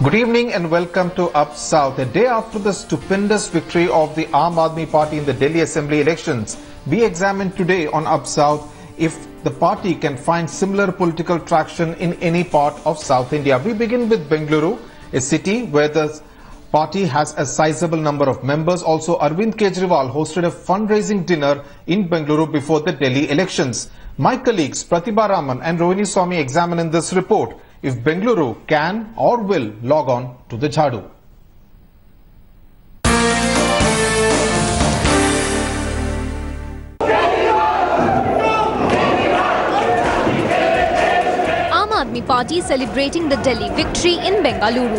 Good evening and welcome to Up South. A day after the stupendous victory of the Aam Aadmi Party in the Delhi Assembly elections, we examine today on Up South if the party can find similar political traction in any part of South India. We begin with Bengaluru, a city where the party has a sizable number of members. Also, Arvind Kejriwal hosted a fundraising dinner in Bengaluru before the Delhi elections. My colleagues Pratibha Raman and Rohini Swami examine in this report if Bengaluru can or will log on to the Jhadu. Aam Aadmi Party celebrating the Delhi victory in Bengaluru.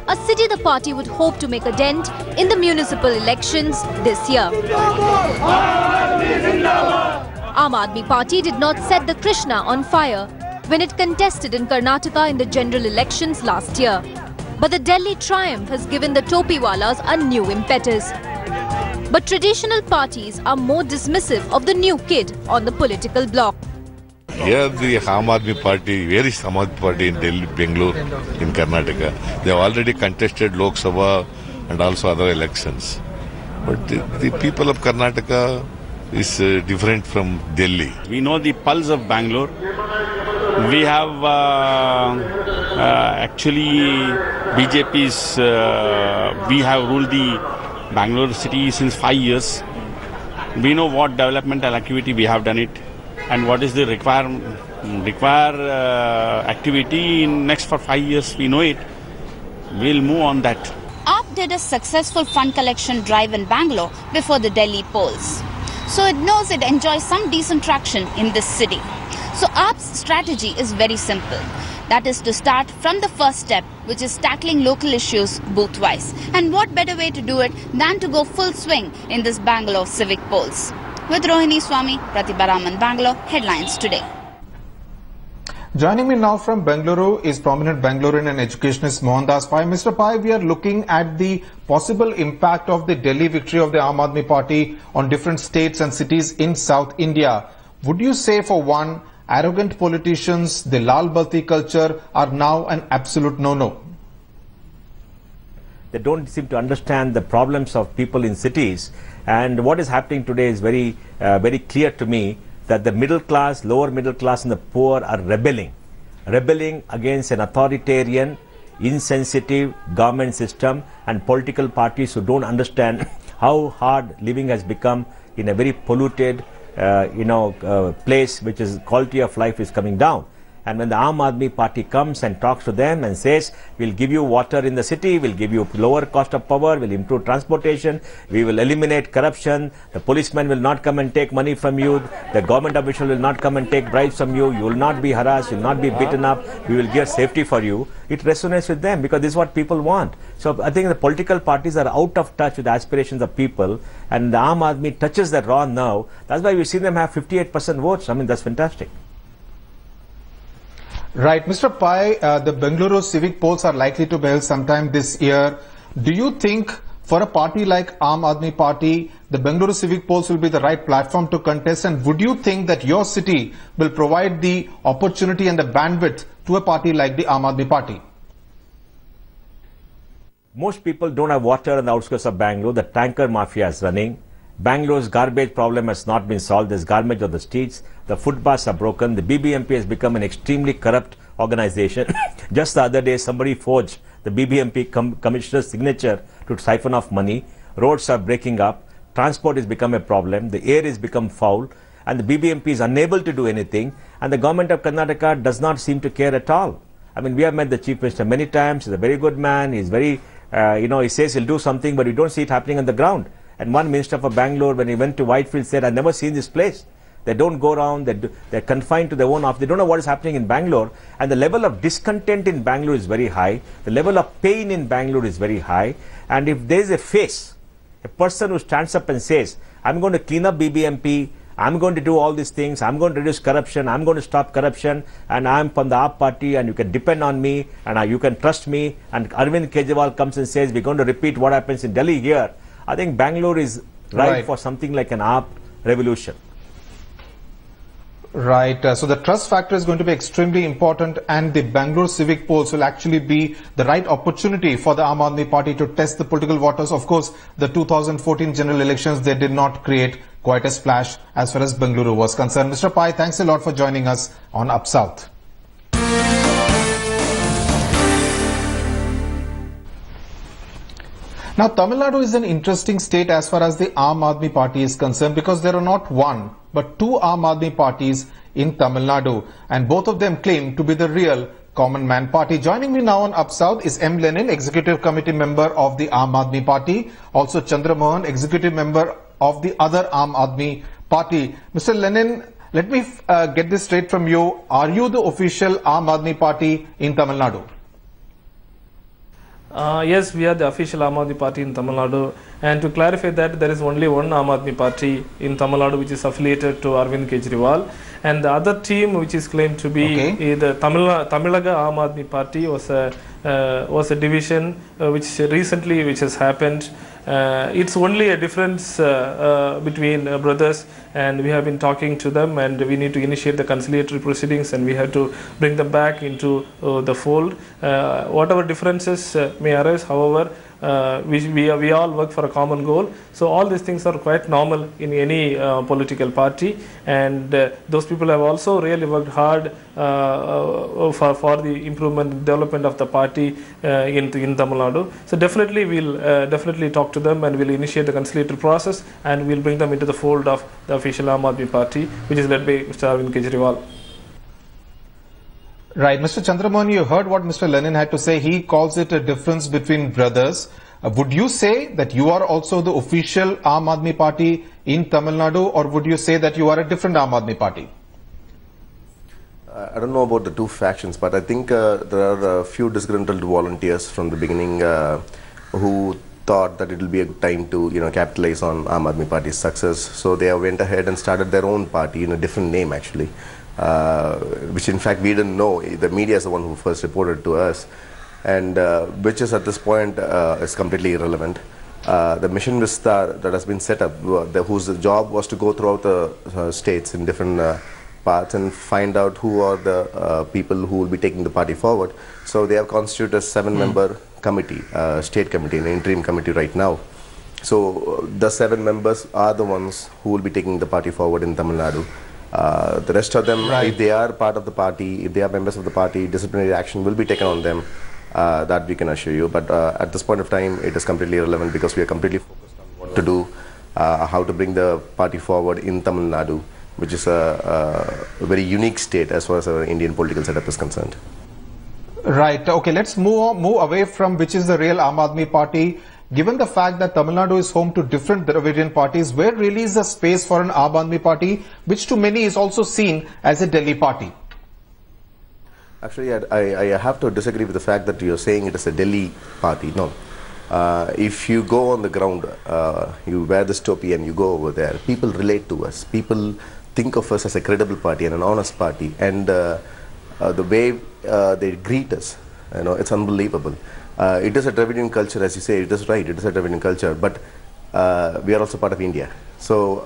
A city the party would hope to make a dent in the municipal elections this year. Aam Aadmi Party did not set the Krishna on fire when it contested in Karnataka in the general elections last year. But the Delhi triumph has given the Topiwalas a new impetus. But traditional parties are more dismissive of the new kid on the political bloc. Here the Aam Aadmi Party, where is Aam Aadmi Party in Delhi, Bengaluru, in Karnataka? They have already contested Lok Sabha and also other elections. But the people of Karnataka is different from Delhi. We know the pulse of Bangalore. We have actually BJP's, we have ruled the Bangalore city since 5 years. We know what developmental activity we have done it and what is the required activity in next for 5 years. We know it. We'll move on that. AAP did a successful fund collection drive in Bangalore before the Delhi polls. So it knows it enjoys some decent traction in this city. So AAP's strategy is very simple. That is to start from the first step, which is tackling local issues booth-wise. And what better way to do it than to go full swing in this Bangalore civic polls. With Rohini Swami, Pratibha Raman, Bangalore, Headlines Today. Joining me now from Bengaluru is prominent Bangalorean and educationist Mohandas Pai. Mr. Pai, we are looking at the possible impact of the Delhi victory of the Aam Aadmi Party on different states and cities in South India. Would you say, for one, arrogant politicians, the Lal Balti culture are now an absolute no-no? They don't seem to understand the problems of people in cities, and what is happening today is very clear to me, that the middle class, lower middle class and the poor are rebelling against an authoritarian, insensitive government system and political parties who don't understand how hard living has become in a very polluted place, which is quality of life is coming down. And when the Aam Aadmi Party comes and talks to them and says, we'll give you water in the city, we'll give you lower cost of power, we'll improve transportation, we will eliminate corruption, the policeman will not come and take money from you, the government official will not come and take bribes from you, you will not be harassed, you will not be beaten up, we will give safety for you. It resonates with them because this is what people want. So I think the political parties are out of touch with the aspirations of people, and the Aam Aadmi touches that raw nerve. That's why we see them have 58% votes. I mean, that's fantastic. Right. Mr. Pai, the Bengaluru civic polls are likely to be held sometime this year. Do you think for a party like Aam Aadmi Party, the Bengaluru civic polls will be the right platform to contest? And would you think that your city will provide the opportunity and the bandwidth to a party like the Aam Aadmi Party? Most people don't have water on the outskirts of Bangalore. The tanker mafia is running. Bangalore's garbage problem has not been solved. There's garbage on the streets. The footpaths are broken. The BBMP has become an extremely corrupt organization. Just the other day, somebody forged the BBMP commissioner's signature to siphon off money. Roads are breaking up. Transport has become a problem. The air has become foul. And the BBMP is unable to do anything. And the government of Karnataka does not seem to care at all. I mean, we have met the Chief Minister many times. He's a very good man. He's very, he says he'll do something, but we don't see it happening on the ground. And one minister for Bangalore, when he went to Whitefield, said, I've never seen this place. They don't go around, they're confined to their own office. They don't know what is happening in Bangalore. And the level of discontent in Bangalore is very high. The level of pain in Bangalore is very high. And if there is a face, a person who stands up and says, I'm going to clean up BBMP, I'm going to do all these things, I'm going to reduce corruption, I'm going to stop corruption, and I'm from the AAP party, and you can depend on me, and you can trust me, and Arvind Kejriwal comes and says, we're going to repeat what happens in Delhi here. I think Bangalore is right for something like an AAP revolution. Right. So the trust factor is going to be extremely important, and the Bangalore civic polls will actually be the right opportunity for the Aam Aadmi Party to test the political waters. Of course, the 2014 general elections, they did not create quite a splash as far as Bengaluru was concerned. Mr. Pai, thanks a lot for joining us on Up South. Now, Tamil Nadu is an interesting state as far as the Aam Aadmi Party is concerned, because there are not one but two Aam Aadmi parties in Tamil Nadu, and both of them claim to be the real common man party. Joining me now on Up South is M. Lenin, Executive Committee member of the Aam Aadmi Party, also Chandra Mohan, Executive member of the other Aam Aadmi Party. Mr. Lenin, let me get this straight from you. Are you the official Aam Aadmi Party in Tamil Nadu? Yes, we are the official Aam Aadmi Party in Tamil Nadu, and to clarify that, there is only one Aam Aadmi Party in Tamil Nadu which is affiliated to Arvind Kejriwal, and the other team which is claimed to be the Tamilaga Aam Aadmi Party was a division which has happened. It's only a difference between brothers, and we have been talking to them, and we need to initiate the conciliatory proceedings, and we have to bring them back into the fold. Whatever differences may arise, however, we all work for a common goal. So all these things are quite normal in any political party, and those people have also really worked hard for the improvement, development of the party in Tamil Nadu. So definitely we'll definitely talk to them, and we'll initiate the conciliatory process, and we'll bring them into the fold of the official Aam Aadmi Party, which is led by Mr. Arvind Kejriwal. Right. Mr. Chandramohan, you heard what Mr. Lenin had to say. He calls it a difference between brothers. Would you say that you are also the official Aam Aadmi Party in Tamil Nadu, or would you say that you are a different Aam Aadmi Party? I don't know about the two factions, but I think there are a few disgruntled volunteers from the beginning who thought that it will be a good time to capitalize on Aam Aadmi Party's success. So they went ahead and started their own party in a different name, actually. Which in fact we didn't know. The media is the one who first reported to us, and which is at this point is completely irrelevant. The Mission Vistar that has been set up, whose job was to go throughout the states in different parts and find out who are the people who will be taking the party forward. So they have constituted a 7-member committee, state committee, an interim committee right now. So the 7 members are the ones who will be taking the party forward in Tamil Nadu. The rest of them, if they are part of the party, if they are members of the party, disciplinary action will be taken on them. That we can assure you. But at this point of time, it is completely irrelevant, because we are completely focused on what to do, how to bring the party forward in Tamil Nadu, which is a very unique state as far as our Indian political setup is concerned. Right. Okay, let's move away from which is the real Aam Aadmi Party. Given the fact that Tamil Nadu is home to different Dravidian parties, where really is the space for an Aam Aadmi Party, which to many is also seen as a Delhi party? Actually, I have to disagree with the fact that you're saying it is a Delhi party. No. If you go on the ground, you wear this topi and you go over there, people relate to us. People think of us as a credible party and an honest party. And the way they greet us, it's unbelievable. It is a Dravidian culture, as you say. It is right. It is a Dravidian culture, but we are also part of India. So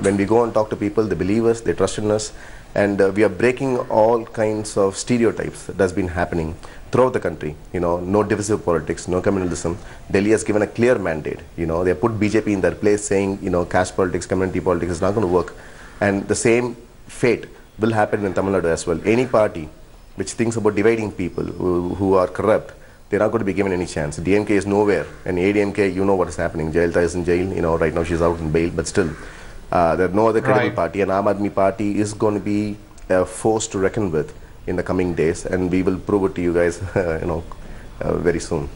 when we go and talk to people, they believe us, they trust in us, and we are breaking all kinds of stereotypes that has been happening throughout the country. No divisive politics, no communalism. Delhi has given a clear mandate. They have put BJP in their place, saying caste politics, community politics is not going to work, and the same fate will happen in Tamil Nadu as well. Any party which thinks about dividing people, who are corrupt, they're not going to be given any chance. DMK is nowhere, and ADMK, you know what is happening. Jayalalitha is in jail, right now she's out in bail, but still, there's no other credible party, and Aam Aadmi Party is going to be a force to reckon with in the coming days, and we will prove it to you guys, very soon.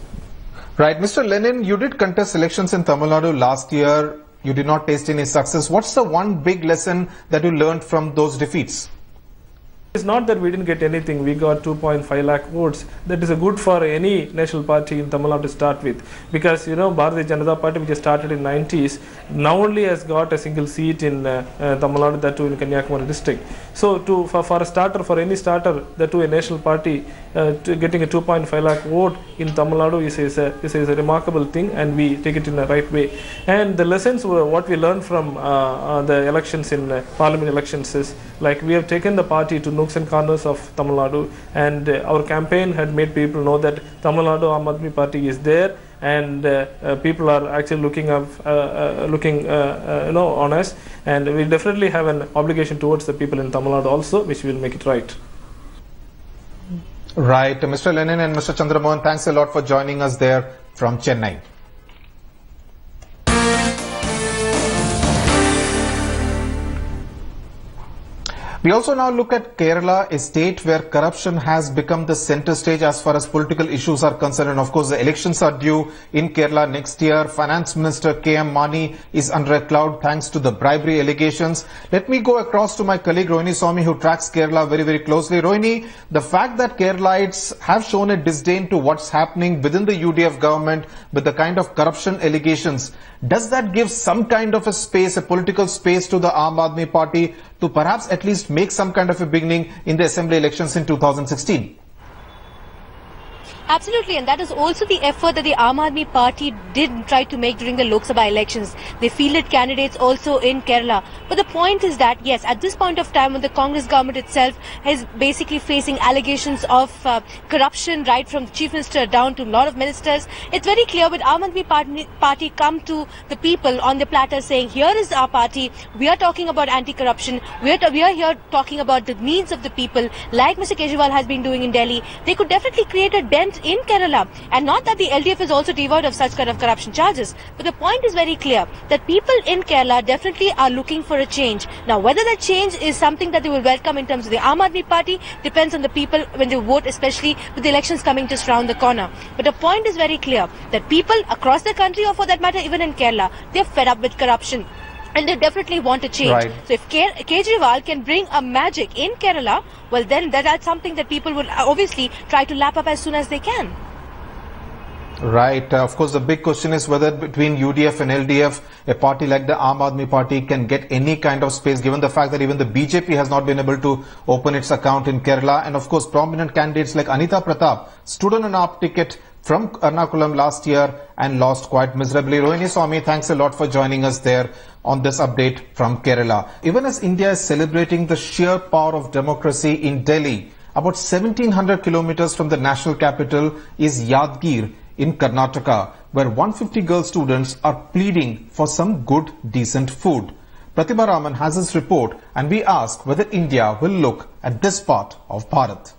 Right. Mr. Lenin, you did contest elections in Tamil Nadu last year. You did not taste any success. What's the one big lesson that you learned from those defeats? It's not that we didn't get anything. We got 2.5 lakh votes. That is a good for any national party in Tamil Nadu to start with. Because, you know, Bharatiya Janata Party, which started in 90s, now only has got a single seat in Tamil Nadu, that too in Kanyakumari district. So, for a starter, for any starter, that too a national party, getting a 2.5 lakh vote in Tamil Nadu is a remarkable thing, and we take it in the right way. And the lessons, what we learned from the elections in parliament elections is, like, we have taken the party to nooks and corners of Tamil Nadu, and our campaign had made people know that Tamil Nadu Aam Aadmi Party is there, and people are actually looking on us, and we definitely have an obligation towards the people in Tamil Nadu also, which will make it right. Right, Mr. Lenin and Mr. Chandramohan, thanks a lot for joining us there from Chennai. We also now look at Kerala, a state where corruption has become the center stage as far as political issues are concerned. And of course, the elections are due in Kerala next year. Finance Minister K.M. Mani is under a cloud thanks to the bribery allegations. Let me go across to my colleague Rohini Swami, who tracks Kerala very, very closely. Rohini, the fact that Keralites have shown a disdain to what's happening within the UDF government with the kind of corruption allegations, does that give some kind of a space, a political space to the Aam Aadmi Party to perhaps at least make some kind of a beginning in the assembly elections in 2016? Absolutely, and that is also the effort that the Aam Aadmi Party did try to make during the Lok Sabha elections. They fielded candidates also in Kerala. But the point is that, yes, at this point of time when the Congress government itself is basically facing allegations of corruption right from the Chief Minister down to a lot of ministers, it's very clear with Aam Aadmi Party come to the people on the platter saying, here is our party, we are talking about anti-corruption, we are here talking about the needs of the people, like Mr. Kejriwal has been doing in Delhi. They could definitely create a dent in Kerala, and not that the LDF is also devoid of such kind of corruption charges, but the point is very clear that people in Kerala definitely are looking for a change. Now, whether that change is something that they will welcome in terms of the Aam Aadmi Party depends on the people when they vote, especially with the elections coming just round the corner. But the point is very clear that people across the country, or for that matter even in Kerala, they're fed up with corruption. And they definitely want to change. Right. So if Kejriwal can bring a magic in Kerala, well then that's something that people will obviously try to lap up as soon as they can. Right. Of course, the big question is whether between UDF and LDF, a party like the Aam Aadmi Party can get any kind of space, given the fact that even the BJP has not been able to open its account in Kerala. And of course, prominent candidates like Anita Pratap stood on an AAP ticket from Ernakulam last year and lost quite miserably. Rohini Swami, thanks a lot for joining us there on this update from Kerala. Even as India is celebrating the sheer power of democracy in Delhi, about 1700 kilometers from the national capital is Yadgir in Karnataka, where 150 girl students are pleading for some good, decent food. Pratibha Raman has this report, and we ask whether India will look at this part of Bharat.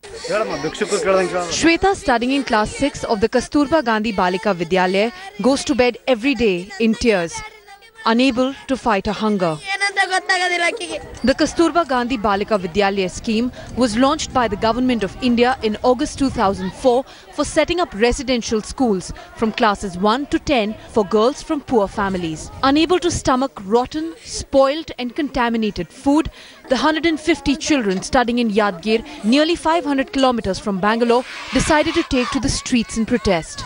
Shweta, studying in class 6 of the Kasturba Gandhi Balika Vidyalaya, goes to bed every day in tears, unable to fight her hunger. The Kasturba Gandhi Balika Vidyalaya scheme was launched by the Government of India in August 2004 for setting up residential schools from classes 1 to 10 for girls from poor families. Unable to stomach rotten, spoiled and contaminated food, the 150 children studying in Yadgir, nearly 500 kilometers from Bangalore, decided to take to the streets in protest.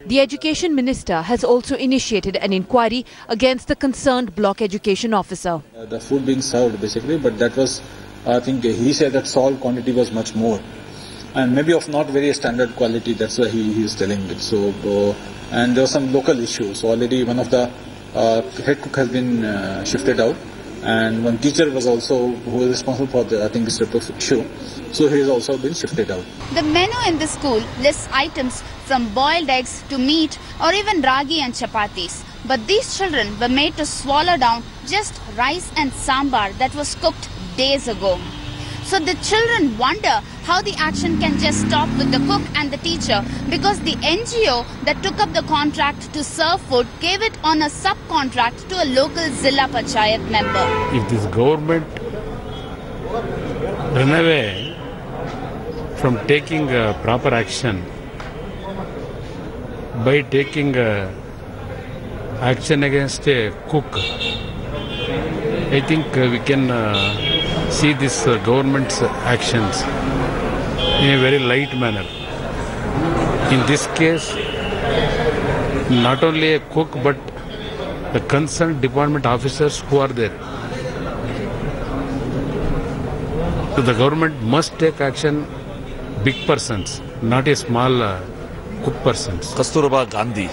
The Education Minister has also initiated an inquiry against the concerned block education officer. The food being served basically, but that was, I think he said that salt quantity was much more and maybe of not very standard quality, that's why he is telling it. So, and there were some local issues. So already one of the head cook has been shifted out, and one teacher was also who was responsible for the, I think, this type of issue. So he has also been shifted out. The menu in the school lists items from boiled eggs to meat or even ragi and chapatis. But these children were made to swallow down just rice and sambar that was cooked days ago. So the children wonder how the action can just stop with the cook and the teacher, because the NGO that took up the contract to serve food gave it on a subcontract to a local Zilla Panchayat member. If this government run away from taking proper action by taking action against a cook. I think we can see this government's actions in a very light manner. In this case, not only a cook but the concerned department officers who are there. So the government must take action, big persons, not a small cook persons. Kasturba Gandhi,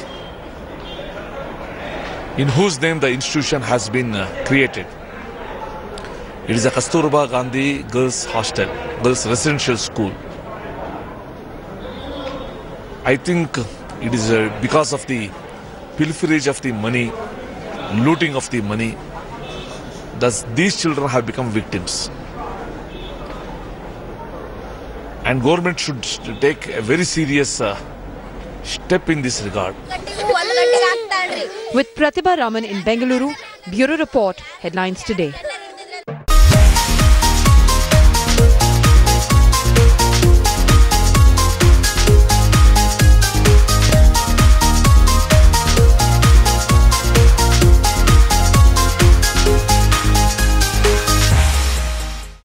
in whose name the institution has been created. It is a Kasturba Gandhi girls hostel, girls residential school. I think it is because of the pilferage of the money, looting of the money, that these children have become victims. And government should take a very serious step in this regard. With Pratibha Raman in Bengaluru, Bureau Report, Headlines Today.